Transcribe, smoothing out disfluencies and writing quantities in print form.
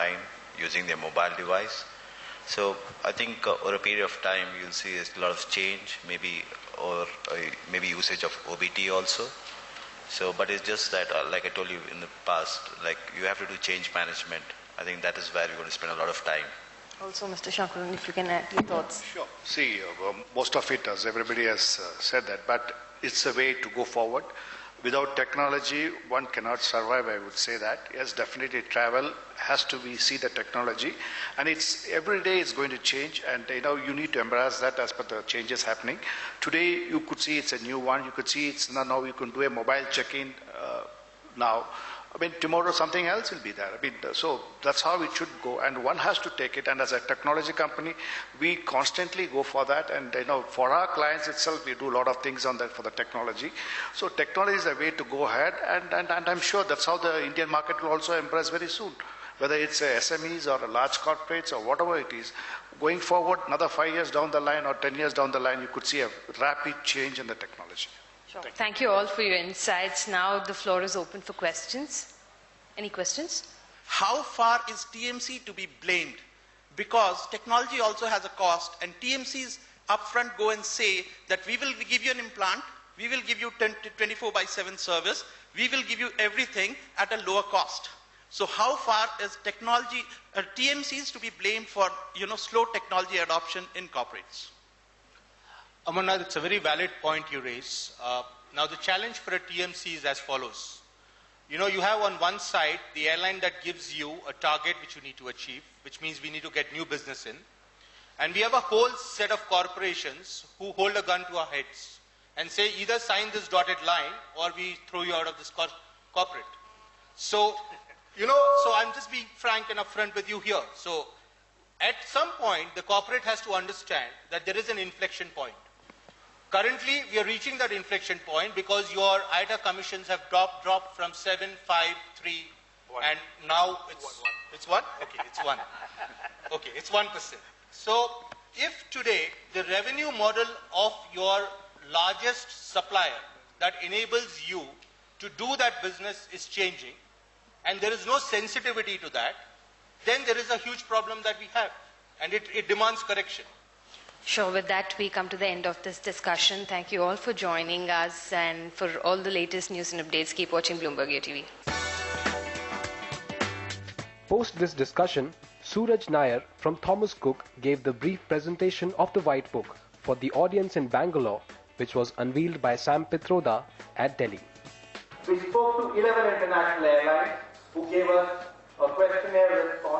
online using their mobile device. So I think over a period of time you'll see a lot of change, maybe maybe usage of OBT also. So, but it's just that, like I told you in the past, like you have to do change management. I think that is where we're going to spend a lot of time. Also, Mr. Shankaran, if you can add your thoughts. Sure. See, most of it, as everybody has said that, but it's a way to go forward. Without technology, one cannot survive, I would say that. Yes, definitely travel has to be, see the technology. And it's, every day it's going to change, and you need to embrace that as per the changes happening. Today, you could see it's a new one. You could see it's now you can do a mobile check-in now. I mean, tomorrow something else will be there. I mean, so that's how it should go, and one has to take it. And as a technology company, we constantly go for that. And for our clients itself, we do a lot of things on that for the technology. So technology is a way to go ahead, and I'm sure that's how the Indian market will also embrace very soon. Whether it's SMEs or large corporates or whatever it is, going forward, another 5 years down the line or 10 years down the line, you could see a rapid change in the technology. Sure. Thank you all for your insights. Now the floor is open for questions. Any questions? How far is TMC to be blamed? Because technology also has a cost, and TMCs upfront go and say that we will give you an implant, we will give you 24/7 service, we will give you everything at a lower cost. So how far is technology, TMCs to be blamed for slow technology adoption in corporates? Amarnath, it's a very valid point you raise. Now the challenge for a TMC is as follows. You have on one side the airline that gives you a target which you need to achieve, which means we need to get new business in. And we have a whole set of corporations who hold a gun to our heads and say either sign this dotted line or we throw you out of this corporate. So, so I'm just being frank and upfront with you here. So at some point, the corporate has to understand that there is an inflection point. Currently, we are reaching that inflection point because your ITA commissions have dropped from 7, 5, 3, and now it's what? Okay, it's 1. Okay, it's 1%. So, if today the revenue model of your largest supplier that enables you to do that business is changing, and there is no sensitivity to that, then there is a huge problem that we have, and it demands correction. Sure, with that we come to the end of this discussion. Thank you all for joining us, and for all the latest news and updates, keep watching Bloomberg TV. Post this discussion, Suraj Nair from Thomas Cook gave the brief presentation of the White Book for the audience in Bangalore, which was unveiled by Sam Pitroda at Delhi. We spoke to 11 international airlines who gave us a questionnaire response.